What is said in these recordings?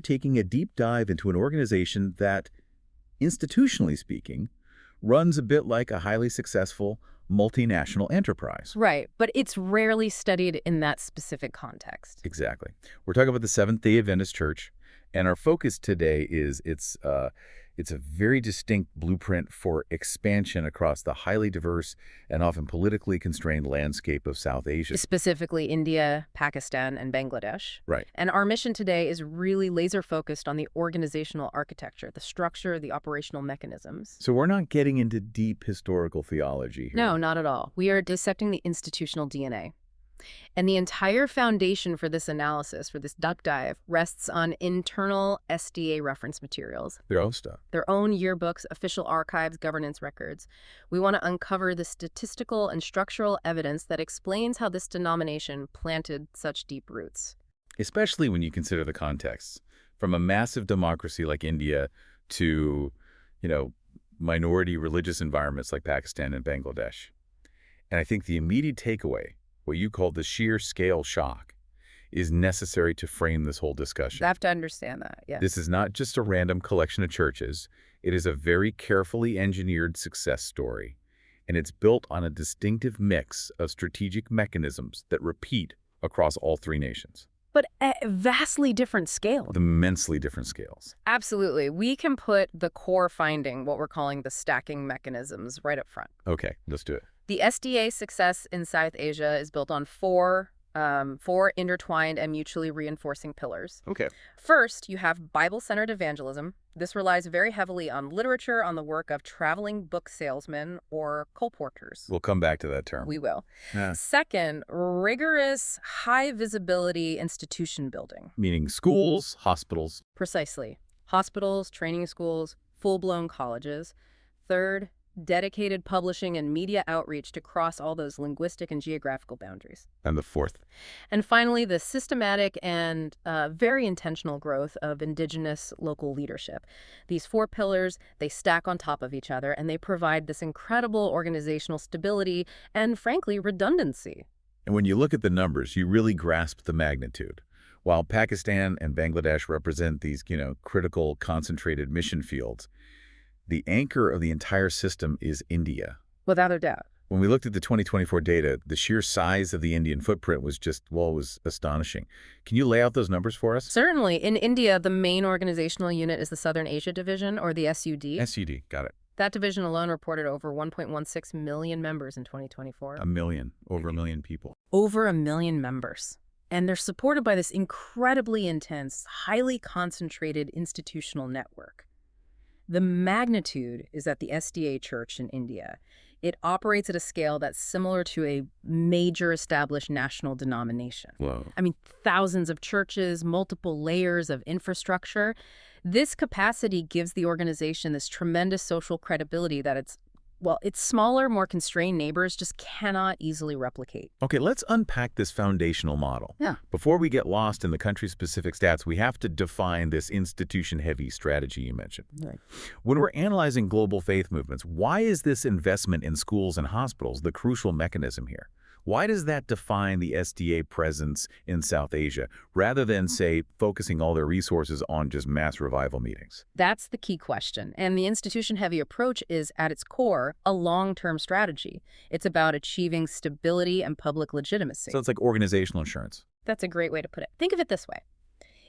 taking a deep dive into an organization that, institutionally speaking, runs a bit like a highly successful multinational enterprise. Right, but it's rarely studied in that specific context. Exactly. We're talking about the Seventh-day Adventist Church, and our focus today is it's a very distinct blueprint for expansion across the highly diverse and often politically constrained landscape of South Asia. Specifically India, Pakistan, and Bangladesh. Right. And our mission today is really laser-focused on the organizational architecture, the structure, the operational mechanisms. So we're not getting into deep historical theology here. No, not at all. We are dissecting the institutional DNA. And the entire foundation for this analysis, for this duck dive, rests on internal SDA reference materials. Their own stuff. Their own yearbooks, official archives, governance records. We want to uncover the statistical and structural evidence that explains how this denomination planted such deep roots. Especially when you consider the context. From a massive democracy like India to, minority religious environments like Pakistan and Bangladesh. And I think the immediate takeaway, what you call the sheer scale shock, is necessary to frame this whole discussion. You have to understand that, yeah. This is not just a random collection of churches. It is a very carefully engineered success story, and it's built on a distinctive mix of strategic mechanisms that repeat across all three nations. But at vastly different scales. Immensely different scales. Absolutely. We can put the core finding, what we're calling the stacking mechanisms, right up front. Okay, let's do it. The SDA success in South Asia is built on four intertwined and mutually reinforcing pillars. Okay. First, you have Bible-centered evangelism. This relies very heavily on literature, on the work of traveling book salesmen or colporteurs. We'll come back to that term. We will. Yeah. Second, rigorous, high-visibility institution building. Meaning schools, hospitals. Precisely. Hospitals, training schools, full-blown colleges. Third, dedicated publishing and media outreach to cross all those linguistic and geographical boundaries. And the fourth. And finally, the systematic and very intentional growth of indigenous local leadership. These four pillars, they stack on top of each other, and they provide this incredible organizational stability and, frankly, redundancy. And when you look at the numbers, you really grasp the magnitude. While Pakistan and Bangladesh represent these, critical, concentrated mission fields, the anchor of the entire system is India. Without a doubt. When we looked at the 2024 data, the sheer size of the Indian footprint was was astonishing. Can you lay out those numbers for us? Certainly. In India, the main organizational unit is the Southern Asia Division, or the SUD. SUD, got it. That division alone reported over 1.16 million members in 2024. A million, over a million people. Over a million members. And they're supported by this incredibly intense, highly concentrated institutional network. The magnitude is at the SDA Church in India. It operates at a scale that's similar to a major established national denomination. Whoa. I mean, thousands of churches, multiple layers of infrastructure. This capacity gives the organization this tremendous social credibility that its smaller, more constrained neighbors just cannot easily replicate. Okay, let's unpack this foundational model. Yeah. Before we get lost in the country-specific stats, we have to define this institution-heavy strategy you mentioned. Right. When we're analyzing global faith movements, why is this investment in schools and hospitals the crucial mechanism here? Why does that define the SDA presence in South Asia, rather than, say, focusing all their resources on just mass revival meetings? That's the key question. And the institution-heavy approach is, at its core, a long-term strategy. It's about achieving stability and public legitimacy. So it's like organizational insurance. That's a great way to put it. Think of it this way.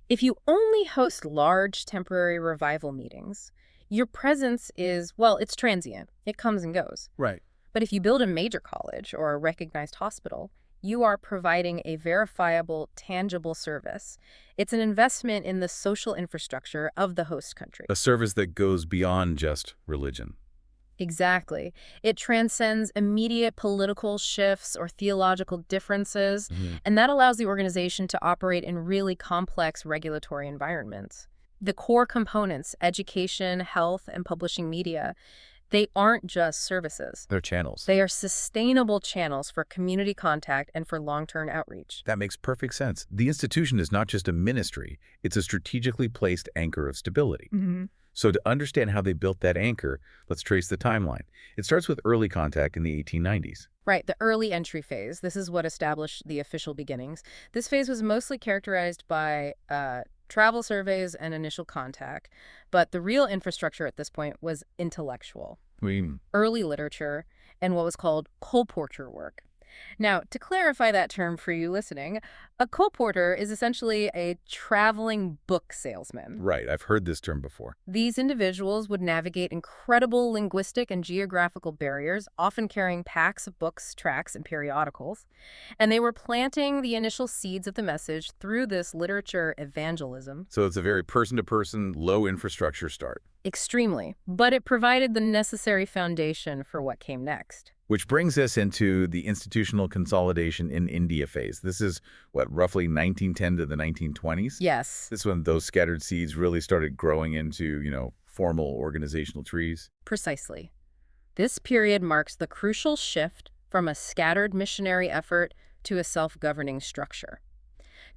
If you only host large temporary revival meetings, your presence is, it's transient. It comes and goes. Right. But if you build a major college or a recognized hospital, you are providing a verifiable, tangible service. It's an investment in the social infrastructure of the host country. A service that goes beyond just religion. Exactly. It transcends immediate political shifts or theological differences, and that allows the organization to operate in really complex regulatory environments. The core components, education, health, and publishing media, they aren't just services. They're channels. They are sustainable channels for community contact and for long-term outreach. That makes perfect sense. The institution is not just a ministry. It's a strategically placed anchor of stability. So to understand how they built that anchor, let's trace the timeline. It starts with early contact in the 1890s. Right, the early entry phase. This is what established the official beginnings. This phase was mostly characterized by travel surveys and initial contact. But the real infrastructure at this point was intellectual, early literature, and what was called colporteur work. Now, to clarify that term for you listening, a colporteur is essentially a traveling book salesman. Right, I've heard this term before. These individuals would navigate incredible linguistic and geographical barriers, often carrying packs of books, tracts, and periodicals. And they were planting the initial seeds of the message through this literature evangelism. So it's a very person-to-person, low-infrastructure start. Extremely. But it provided the necessary foundation for what came next. Which brings us into the institutional consolidation in India phase. This is, roughly 1910 to the 1920s? Yes. This is when those scattered seeds really started growing into, formal organizational trees. Precisely. This period marks the crucial shift from a scattered missionary effort to a self-governing structure.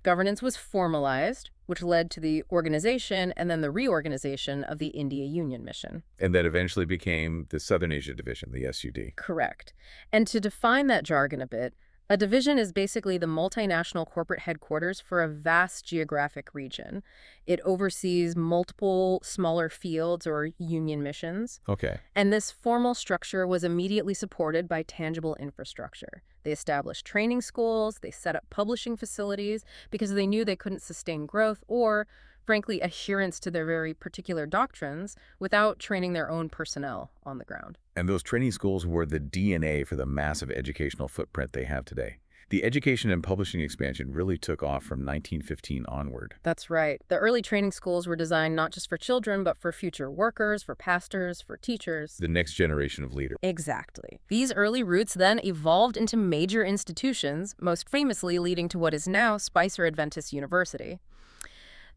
Governance was formalized, which led to the organization and then the reorganization of the India Union Mission. And that eventually became the Southern Asia Division, the SUD. Correct. And to define that jargon a bit, a division is basically the multinational corporate headquarters for a vast geographic region. It oversees multiple smaller fields or union missions. Okay. And this formal structure was immediately supported by tangible infrastructure. They established training schools, they set up publishing facilities because they knew they couldn't sustain growth or, frankly, adherence to their very particular doctrines without training their own personnel on the ground. And those training schools were the DNA for the massive educational footprint they have today. The education and publishing expansion really took off from 1915 onward. That's right. The early training schools were designed not just for children, but for future workers, for pastors, for teachers. The next generation of leaders. Exactly. These early roots then evolved into major institutions, most famously leading to what is now Spicer Adventist University.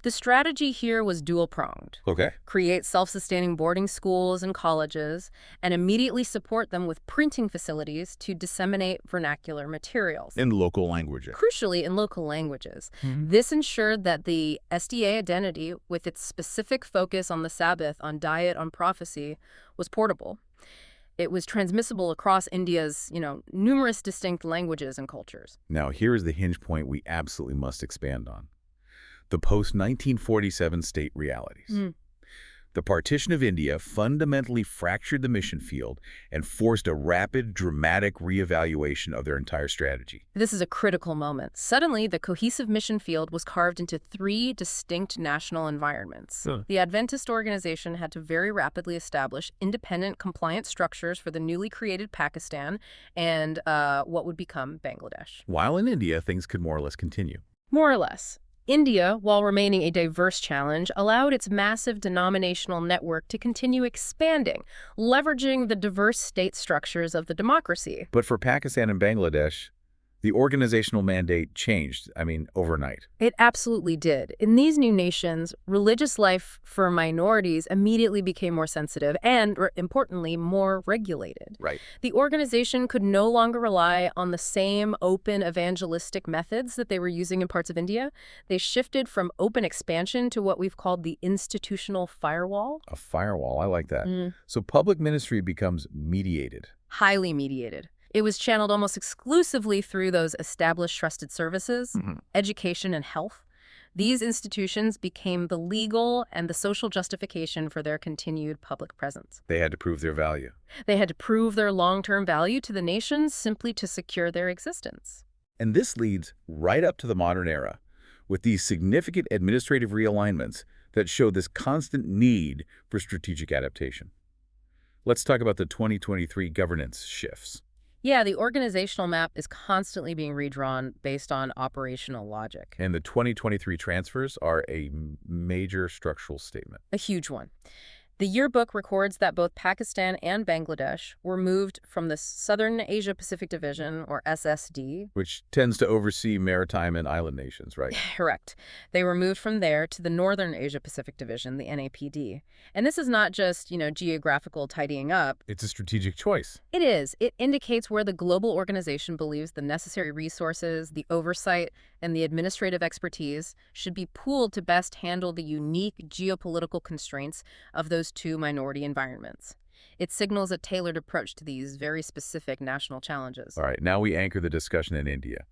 The strategy here was dual-pronged. Okay. Create self-sustaining boarding schools and colleges, and immediately support them with printing facilities to disseminate vernacular materials. In local languages. Crucially, in local languages. This ensured that the SDA identity, with its specific focus on the Sabbath, on diet, on prophecy, was portable. It was transmissible across India's, numerous distinct languages and cultures. Now, here is the hinge point we absolutely must expand on. The post-1947 state realities. The partition of India fundamentally fractured the mission field and forced a rapid, dramatic reevaluation of their entire strategy. This is a critical moment. Suddenly, the cohesive mission field was carved into three distinct national environments. The Adventist organization had to very rapidly establish independent, compliant structures for the newly created Pakistan and what would become Bangladesh. While in India, things could more or less continue. More or less. India, while remaining a diverse challenge, allowed its massive denominational network to continue expanding, leveraging the diverse state structures of the democracy. But for Pakistan and Bangladesh, the organizational mandate changed, overnight. It absolutely did. In these new nations, religious life for minorities immediately became more sensitive and, importantly, more regulated. Right. The organization could no longer rely on the same open evangelistic methods that they were using in parts of India. They shifted from open expansion to what we've called the institutional firewall. A firewall, I like that. So public ministry becomes mediated. Highly mediated. It was channeled almost exclusively through those established trusted services, education and health. These institutions became the legal and the social justification for their continued public presence. They had to prove their value. They had to prove their long-term value to the nation simply to secure their existence. And this leads right up to the modern era, with these significant administrative realignments that show this constant need for strategic adaptation. Let's talk about the 2023 governance shifts. Yeah, the organizational map is constantly being redrawn based on operational logic. And the 2023 transfers are a major structural statement. A huge one. The yearbook records that both Pakistan and Bangladesh were moved from the Southern Asia Pacific Division, or SSD. Which tends to oversee maritime and island nations, right? Correct. They were moved from there to the Northern Asia Pacific Division, the NAPD. And this is not just, geographical tidying up. It's a strategic choice. It is. It indicates where the global organization believes the necessary resources, the oversight, and the administrative expertise should be pooled to best handle the unique geopolitical constraints of those two minority environments. It signals a tailored approach to these very specific national challenges. All right, now we anchor the discussion in India.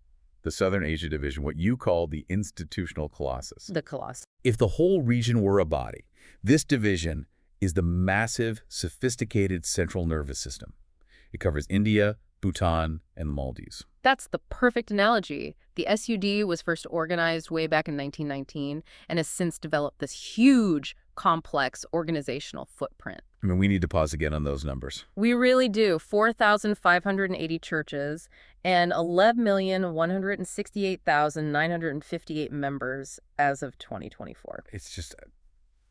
the Southern Asia Division, what you call the institutional colossus. The Colossus. If the whole region were a body, this division is the massive, sophisticated central nervous system. It covers India, Bhutan, and the Maldives. That's the perfect analogy. The SUD was first organized way back in 1919 and has since developed this huge, complex organizational footprint. I mean, we need to pause again on those numbers. We really do. 4,580 churches and 11,168,958 members as of 2024.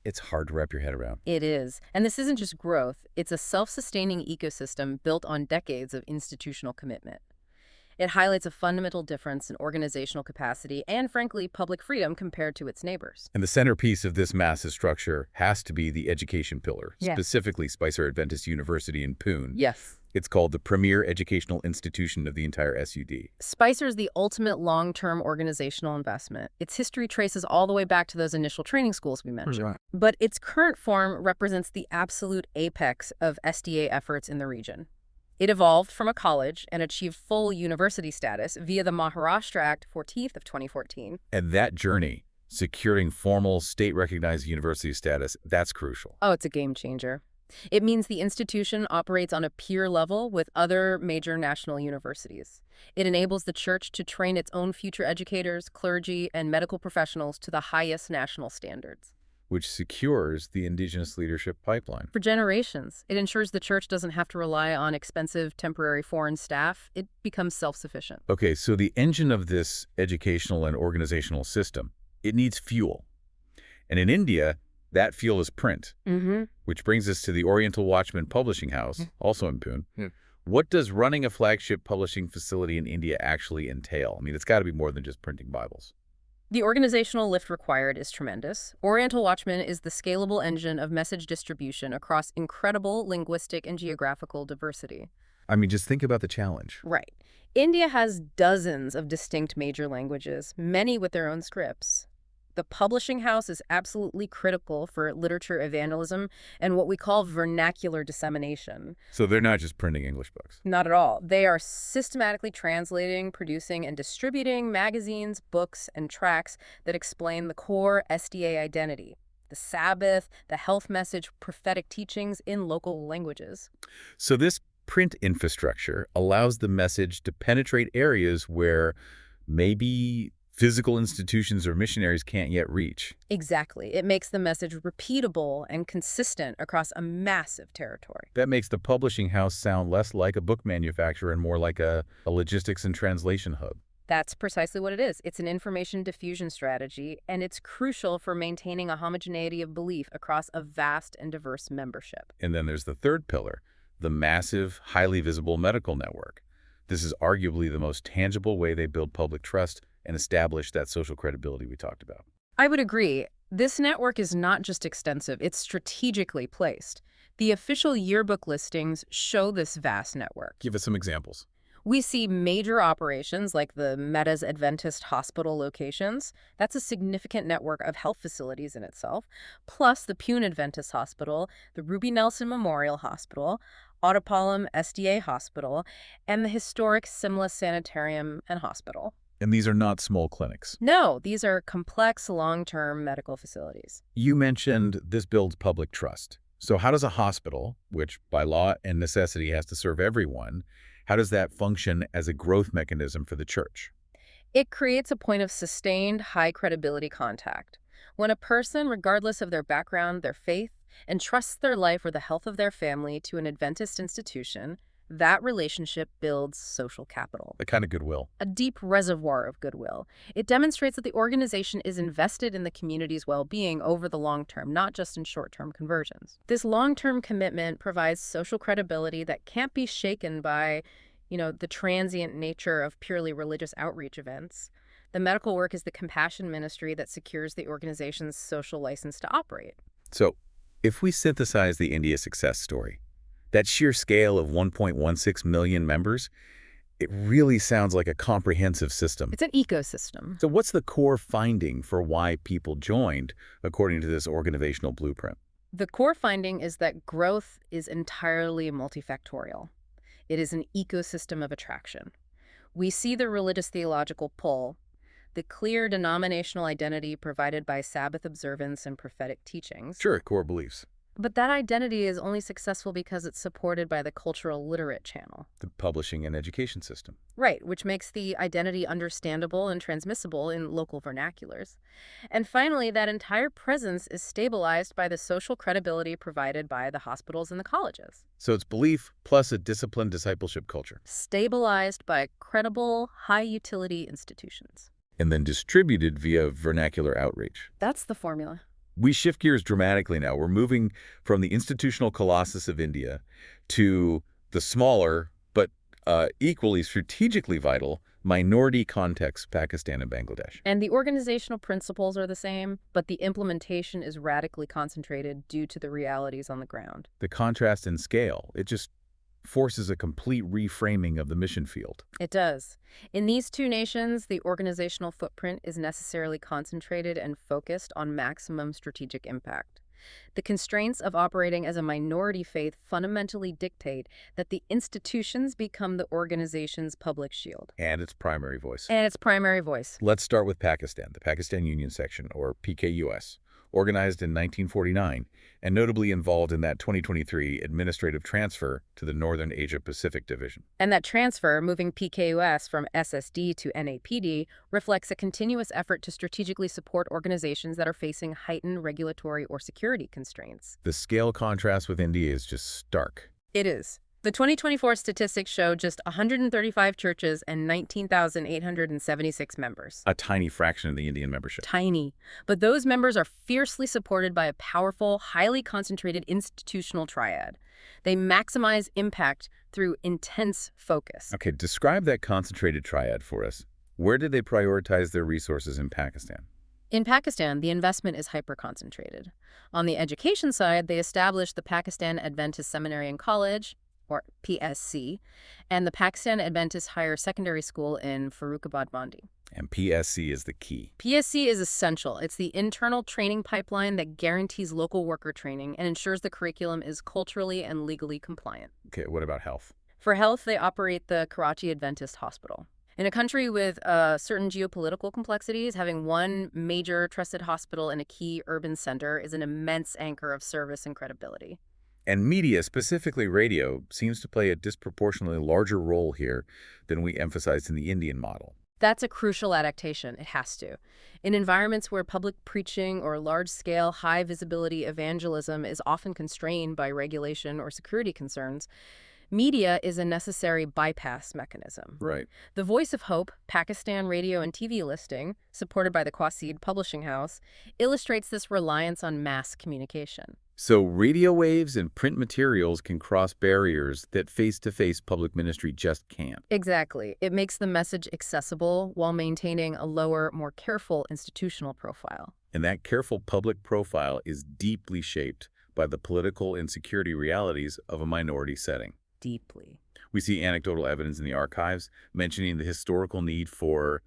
It's hard to wrap your head around. It is. And this isn't just growth. It's a self-sustaining ecosystem built on decades of institutional commitment. It highlights a fundamental difference in organizational capacity and, frankly, public freedom compared to its neighbors. And the centerpiece of this massive structure has to be the education pillar, Yes. specifically Spicer Adventist University in Pune. Yes. It's called the premier educational institution of the entire SUD. Spicer is the ultimate long-term organizational investment. Its history traces all the way back to those initial training schools we mentioned. Right. But its current form represents the absolute apex of SDA efforts in the region. It evolved from a college and achieved full university status via the Maharashtra Act 14th of 2014. And that journey, securing formal state-recognized university status, that's crucial. Oh, it's a game changer. It means the institution operates on a peer level with other major national universities. It enables the church to train its own future educators, clergy, and medical professionals to the highest national standards. Which secures the indigenous leadership pipeline. For generations, it ensures the church doesn't have to rely on expensive temporary foreign staff. It becomes self-sufficient. Okay, so the engine of this educational and organizational system, it needs fuel. And in India, that fuel is print, which brings us to the Oriental Watchman Publishing House, also in Pune. What does running a flagship publishing facility in India actually entail? I mean, it's got to be more than just printing Bibles. The organizational lift required is tremendous. Oriental Watchman is the scalable engine of message distribution across incredible linguistic and geographical diversity. I mean, just think about the challenge. Right. India has dozens of distinct major languages, many with their own scripts. The publishing house is absolutely critical for literature evangelism and what we call vernacular dissemination. So they're not just printing English books. Not at all. They are systematically translating, producing, and distributing magazines, books, and tracts that explain the core SDA identity, the Sabbath, the health message, prophetic teachings in local languages. So this print infrastructure allows the message to penetrate areas where maybe physical institutions or missionaries can't yet reach. Exactly. It makes the message repeatable and consistent across a massive territory. That makes the publishing house sound less like a book manufacturer and more like a logistics and translation hub. That's precisely what it is. It's an information diffusion strategy, and it's crucial for maintaining a homogeneity of belief across a vast and diverse membership. And then there's the third pillar, the massive, highly visible medical network. This is arguably the most tangible way they build public trust and establish that social credibility we talked about. I would agree. This network is not just extensive, it's strategically placed. The official yearbook listings show this vast network. Give us some examples. We see major operations like the Meadows Adventist Hospital locations. That's a significant network of health facilities in itself, plus the Pune Adventist Hospital, the Ruby Nelson Memorial Hospital, Ottapalam SDA Hospital, and the historic Simla Sanitarium and Hospital. And these are not small clinics. No, these are complex, long-term medical facilities. You mentioned this builds public trust. So how does a hospital, which by law and necessity has to serve everyone, how does that function as a growth mechanism for the church? It creates a point of sustained, high-credibility contact. When a person, regardless of their background, their faith, entrusts their life or the health of their family to an Adventist institution, that relationship builds social capital. The kind of goodwill. A deep reservoir of goodwill. It demonstrates that the organization is invested in the community's well-being over the long term, not just in short-term conversions. This long-term commitment provides social credibility that can't be shaken by, the transient nature of purely religious outreach events. The medical work is the compassion ministry that secures the organization's social license to operate. So, if we synthesize the India success story, that sheer scale of 1.16 million members, it really sounds like a comprehensive system. It's an ecosystem. So what's the core finding for why people joined, according to this organizational blueprint? The core finding is that growth is entirely multifactorial. It is an ecosystem of attraction. We see the religious theological pull, the clear denominational identity provided by Sabbath observance and prophetic teachings. Sure, core beliefs. But that identity is only successful because it's supported by the cultural literate channel. The publishing and education system. Right, which makes the identity understandable and transmissible in local vernaculars. And finally, that entire presence is stabilized by the social credibility provided by the hospitals and the colleges. So it's belief plus a disciplined discipleship culture. Stabilized by credible, high-utility institutions. And then distributed via vernacular outreach. That's the formula. We shift gears dramatically now. We're moving from the institutional colossus of India to the smaller, but equally strategically vital, minority context Pakistan and Bangladesh. And the organizational principles are the same, but the implementation is radically concentrated due to the realities on the ground. The contrast in scale, it just forces a complete reframing of the mission field. It does. In these two nations, the organizational footprint is necessarily concentrated and focused on maximum strategic impact. The constraints of operating as a minority faith fundamentally dictate that the institutions become the organization's public shield. And its primary voice. Let's start with Pakistan, the Pakistan Union Section, or PKUS, organized in 1949, and notably involved in that 2023 administrative transfer to the Northern Asia-Pacific Division. And that transfer, moving PKUS from SSD to NAPD, reflects a continuous effort to strategically support organizations that are facing heightened regulatory or security constraints. The scale contrast with India is just stark. It is. The 2024 statistics show just 135 churches and 19,876 members. A tiny fraction of the Indian membership. Tiny. But those members are fiercely supported by a powerful, highly concentrated institutional triad. They maximize impact through intense focus. Okay, describe that concentrated triad for us. Where did they prioritize their resources in Pakistan? In Pakistan, the investment is hyper-concentrated. On the education side, they established the Pakistan Adventist Seminary and College, or PSC, and the Pakistan Adventist Higher Secondary School in Farrukhabad, Mandi. And PSC is the key. PSC is essential. It's the internal training pipeline that guarantees local worker training and ensures the curriculum is culturally and legally compliant. Okay, what about health? For health, they operate the Hiérarchie Adventist Hospital. In a country with certain geopolitical complexities, having one major trusted hospital in a key urban center is an immense anchor of service and credibility. And media, specifically radio, seems to play a disproportionately larger role here than we emphasized in the Indian model. That's a crucial adaptation. It has to. In environments where public preaching or large-scale, high-visibility evangelism is often constrained by regulation or security concerns, media is a necessary bypass mechanism. Right. The Voice of Hope, Pakistan radio and TV listing, supported by the Qasid Publishing House, illustrates this reliance on mass communication. So radio waves and print materials can cross barriers that face-to-face public ministry just can't. Exactly. It makes the message accessible while maintaining a lower, more careful institutional profile. And that careful public profile is deeply shaped by the political and security realities of a minority setting. Deeply. We see anecdotal evidence in the archives mentioning the historical need for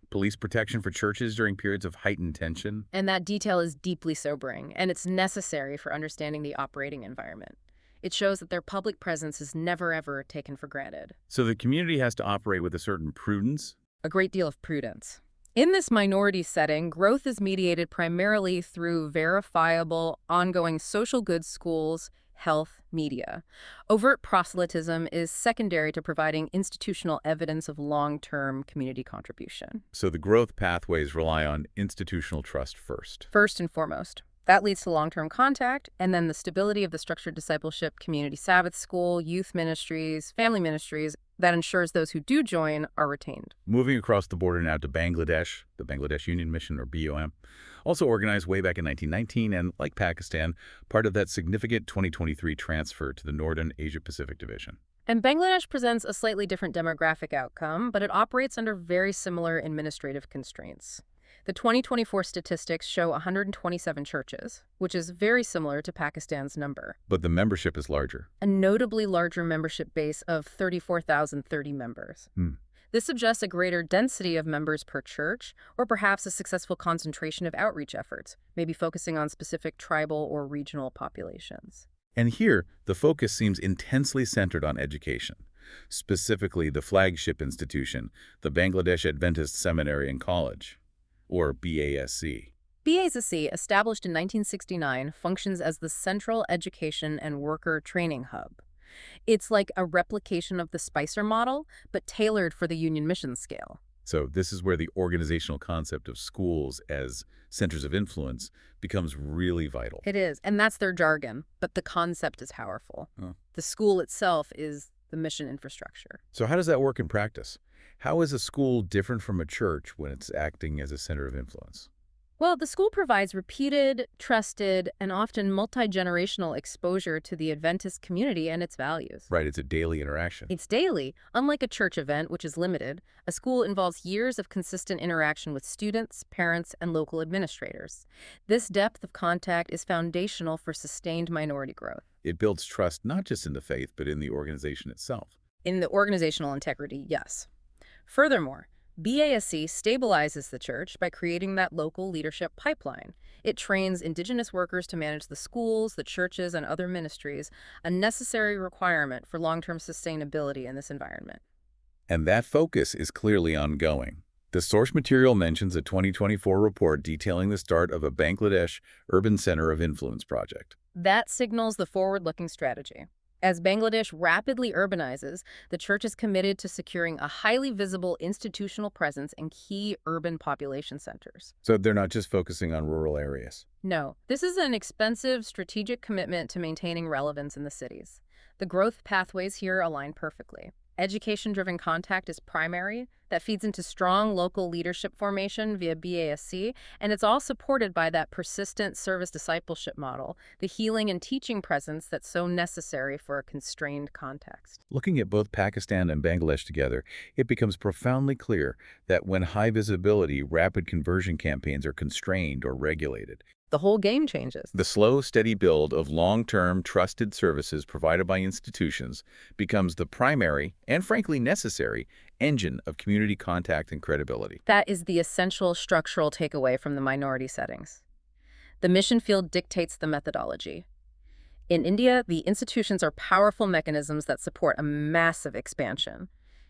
police protection for churches during periods of heightened tension. And that detail is deeply sobering, and it's necessary for understanding the operating environment. It shows that their public presence is never, ever taken for granted. So the community has to operate with a certain prudence. A great deal of prudence. In this minority setting, growth is mediated primarily through verifiable, ongoing social goods schools, health, media. Overt proselytism is secondary to providing institutional evidence of long-term community contribution. So the growth pathways rely on institutional trust first. First and foremost. That leads to long-term contact, and then the stability of the structured discipleship, community Sabbath school, youth ministries, family ministries, that ensures those who do join are retained. Moving across the border now to Bangladesh, the Bangladesh Union Mission, or BOM, also organized way back in 1919 and, like Pakistan, part of that significant 2023 transfer to the Northern Asia-Pacific Division. And Bangladesh presents a slightly different demographic outcome, but it operates under very similar administrative constraints. The 2024 statistics show 127 churches, which is very similar to Pakistan's number. But the membership is larger. A notably larger membership base of 34,030 members. This suggests a greater density of members per church, or perhaps a successful concentration of outreach efforts, maybe focusing on specific tribal or regional populations. And here, the focus seems intensely centered on education. specifically the flagship institution, the Bangladesh Adventist Seminary and College, or BASC. BASC, established in 1969, functions as the central education and worker training hub. It's like a replication of the Spicer model, but tailored for the Union Mission scale. So this is where the organizational concept of schools as centers of influence becomes really vital. It is, and that's their jargon, but the concept is powerful. Oh. The school itself is the mission infrastructure. So how does that work in practice? How is a school different from a church when it's acting as a center of influence? Well, the school provides repeated, trusted, and often multi-generational exposure to the Adventist community and its values. Right, it's a daily interaction. It's daily. Unlike a church event, which is limited, a school involves years of consistent interaction with students, parents, and local administrators. This depth of contact is foundational for sustained minority growth. It builds trust not just in the faith, but in the organization itself. In the organizational integrity, yes. Furthermore, BASC stabilizes the church by creating that local leadership pipeline. It trains indigenous workers to manage the schools, the churches, and other ministries, a necessary requirement for long-term sustainability in this environment. And that focus is clearly ongoing. The source material mentions a 2024 report detailing the start of a Bangladesh Urban Center of Influence project. That signals the forward-looking strategy. As Bangladesh rapidly urbanizes, the church is committed to securing a highly visible institutional presence in key urban population centers. So they're not just focusing on rural areas. No, this is an expensive, strategic commitment to maintaining relevance in the cities. The growth pathways here align perfectly. Education-driven contact is primary. That feeds into strong local leadership formation via BASC, and it's all supported by that persistent service discipleship model, the healing and teaching presence that's so necessary for a constrained context. Looking at both Pakistan and Bangladesh together, it becomes profoundly clear that when high-visibility, rapid conversion campaigns are constrained or regulated, The whole game changes. the slow, steady build of long-term, trusted services provided by institutions becomes the primary and, frankly, necessary engine of community contact and credibility. That is the essential structural takeaway from the minority settings. The mission field dictates the methodology. In India, the institutions are powerful mechanisms that support a massive expansion.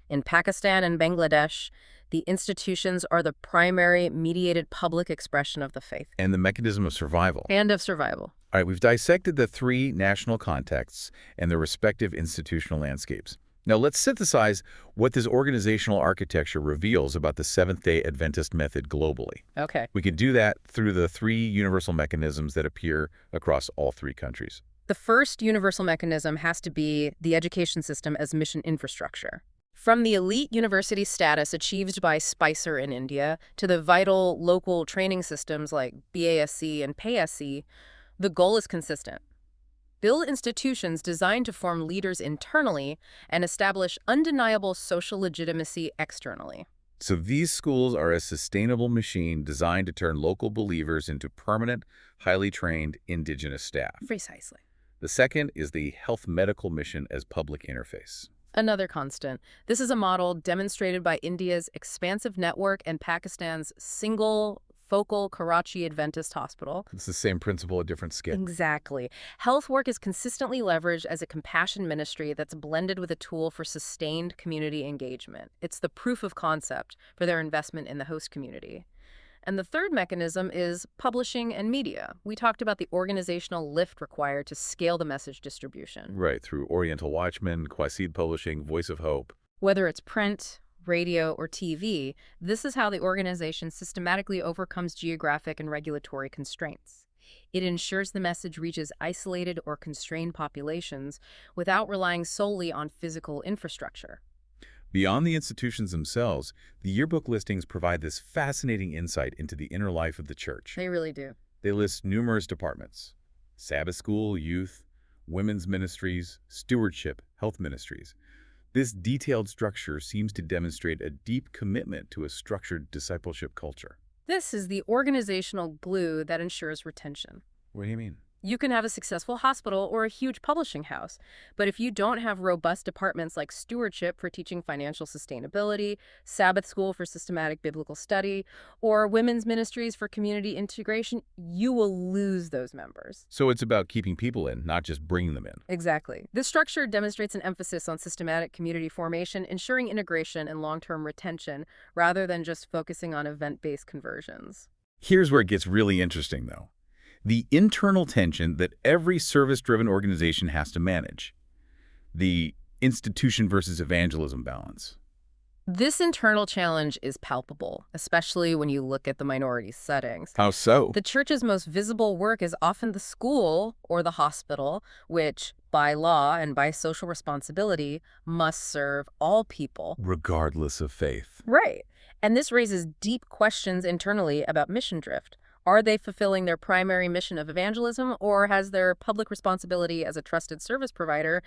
In Pakistan and Bangladesh, the institutions are the primary mediated public expression of the faith. And the mechanism of survival. And of survival. All right, we've dissected the three national contexts and their respective institutional landscapes. Now let's synthesize what this organizational architecture reveals about the Seventh-day Adventist method globally. Okay. We can do that through the three universal mechanisms that appear across all three countries. The first universal mechanism has to be the education system as mission infrastructure. From the elite university status achieved by Spicer in India to the vital local training systems like BASC and PASC, the goal is consistent. Build institutions designed to form leaders internally and establish undeniable social legitimacy externally. So these schools are a sustainable machine designed to turn local believers into permanent, highly trained indigenous staff. Precisely. The second is the health medical mission as public interface. Another constant. This is a model demonstrated by India's expansive network and Pakistan's single focal Karachi Adventist Hospital. It's the same principle, a different skin. Exactly. Health work is consistently leveraged as a compassion ministry that's blended with a tool for sustained community engagement. It's the proof of concept for their investment in the host community. And the third mechanism is publishing and media. We talked about the organizational lift required to scale the message distribution. Right, through Oriental Watchman, Quasid Publishing, Voice of Hope. Whether it's print, radio, or TV, this is how the organization systematically overcomes geographic and regulatory constraints. It ensures the message reaches isolated or constrained populations without relying solely on physical infrastructure. Beyond the institutions themselves, the yearbook listings provide this fascinating insight into the inner life of the church. They really do. They list numerous departments: Sabbath school, youth, women's ministries, stewardship, health ministries. This detailed structure seems to demonstrate a deep commitment to a structured discipleship culture. This is the organizational glue that ensures retention. What do you mean? You can have a successful hospital or a huge publishing house, but if you don't have robust departments like stewardship for teaching financial sustainability, Sabbath school for systematic biblical study, or women's ministries for community integration, you will lose those members. So it's about keeping people in, not just bringing them in. Exactly. This structure demonstrates an emphasis on systematic community formation, ensuring integration and long-term retention, rather than just focusing on event-based conversions. Here's where it gets really interesting, though. The internal tension that every service-driven organization has to manage. The institution versus evangelism balance. This internal challenge is palpable, especially when you look at the minority settings. How so? The church's most visible work is often the school or the hospital, which, by law and by social responsibility, must serve all people. Regardless of faith. Right. And this raises deep questions internally about mission drift. Are they fulfilling their primary mission of evangelism, or has their public responsibility as a trusted service provider,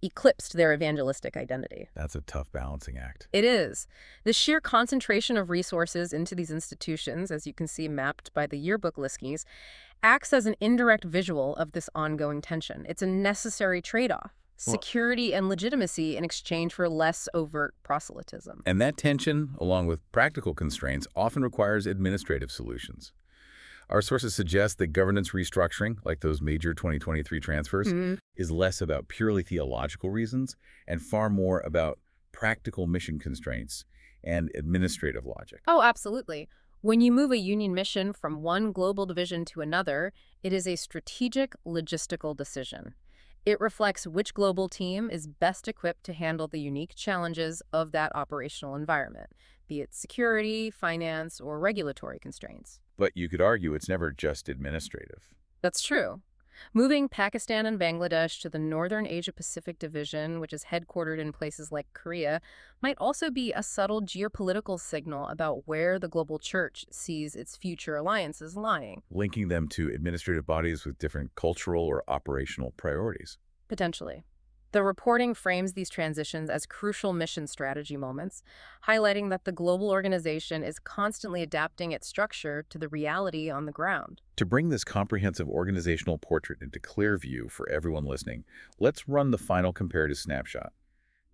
eclipsed their evangelistic identity? That's a tough balancing act. It is. The sheer concentration of resources into these institutions, as you can see mapped by the yearbook listings, acts as an indirect visual of this ongoing tension. It's a necessary trade-off. Security and legitimacy in exchange for less overt proselytism. And that tension, along with practical constraints, often requires administrative solutions. Our sources suggest that governance restructuring, like those major 2023 transfers, is less about purely theological reasons and far more about practical mission constraints and administrative logic. Oh, absolutely. When you move a union mission from one global division to another, it is a strategic, logistical decision. It reflects which global team is best equipped to handle the unique challenges of that operational environment, be it security, finance, or regulatory constraints. But you could argue it's never just administrative. That's true. Moving Pakistan and Bangladesh to the Northern Asia-Pacific Division, which is headquartered in places like Korea, might also be a subtle geopolitical signal about where the global church sees its future alliances lying. Linking them to administrative bodies with different cultural or operational priorities. Potentially. The reporting frames these transitions as crucial mission strategy moments, highlighting that the global organization is constantly adapting its structure to the reality on the ground. To bring this comprehensive organizational portrait into clear view for everyone listening, let's run the final comparative snapshot,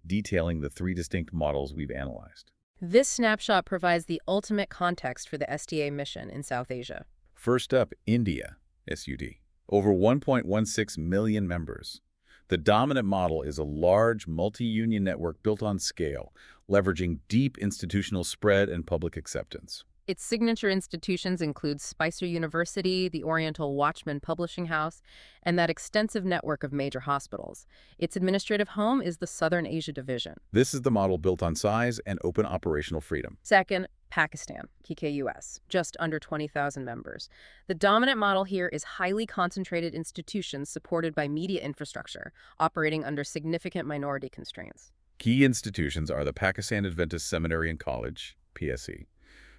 detailing the three distinct models we've analyzed. This snapshot provides the ultimate context for the SDA mission in South Asia. First up, India, SUD. Over 1.16 million members. The dominant model is a large multi-union network built on scale, leveraging deep institutional spread and public acceptance. Its signature institutions include Spicer University, the Oriental Watchman Publishing House, and that extensive network of major hospitals. Its administrative home is the Southern Asia Division. This is the model built on size and open operational freedom. Second, Pakistan, KKUS, just under 20,000 members. The dominant model here is highly concentrated institutions supported by media infrastructure, operating under significant minority constraints. Key institutions are the Pakistan Adventist Seminary and College, PSC,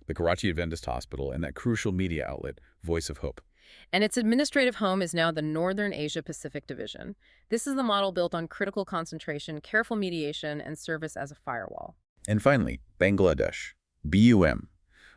the Karachi Adventist Hospital, and that crucial media outlet, Voice of Hope. And its administrative home is now the Northern Asia-Pacific Division. This is the model built on critical concentration, careful mediation, and service as a firewall. And finally, Bangladesh, BUM,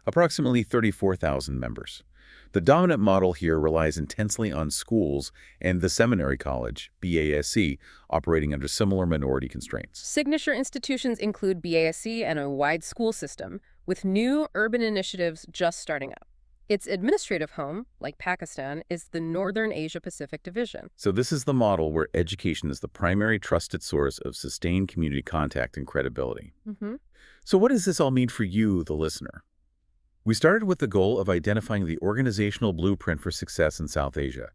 approximately 34,000 members. The dominant model here relies intensely on schools and the Seminary College, BASC, operating under similar minority constraints. Signature institutions include BASC and a wide school system, with new urban initiatives just starting up. Its administrative home, like Pakistan, is the Northern Asia-Pacific Division. So this is the model where education is the primary trusted source of sustained community contact and credibility. So what does this all mean for you, the listener? We started with the goal of identifying the organizational blueprint for success in South Asia.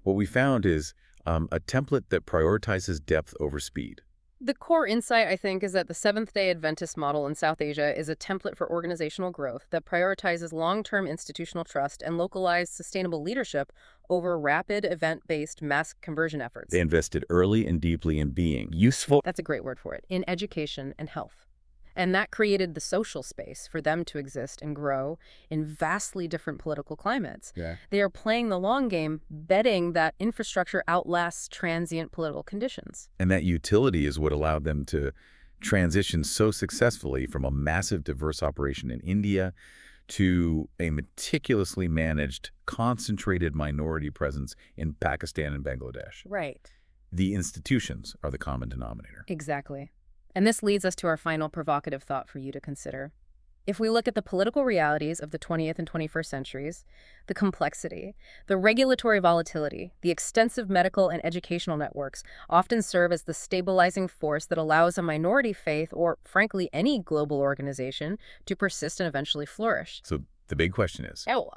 What we found is a template that prioritizes depth over speed. The core insight, I think, is that the Seventh-day Adventist model in South Asia is a template for organizational growth that prioritizes long-term institutional trust and localized sustainable leadership over rapid event-based mass conversion efforts. They invested early and deeply in being useful. That's a great word for it, in education and health. And that created the social space for them to exist and grow in vastly different political climates. They are playing the long game, betting that infrastructure outlasts transient political conditions. And that utility is what allowed them to transition so successfully from a massive diverse operation in India to a meticulously managed, concentrated minority presence in Pakistan and Bangladesh. Right. The institutions are the common denominator. Exactly. And this leads us to our final provocative thought for you to consider. If we look at the political realities of the 20th and 21st centuries, the complexity, the regulatory volatility, the extensive medical and educational networks often serve as the stabilizing force that allows a minority faith, or frankly any global organization, to persist and eventually flourish. So the big question is, Oh,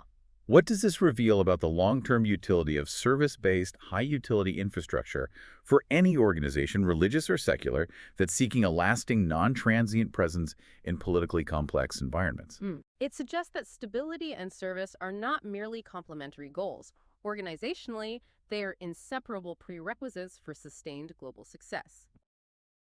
what does this reveal about the long-term utility of service-based, high-utility infrastructure for any organization, religious or secular, that's seeking a lasting, non-transient presence in politically complex environments? It suggests that stability and service are not merely complementary goals. Organizationally, they are inseparable prerequisites for sustained global success.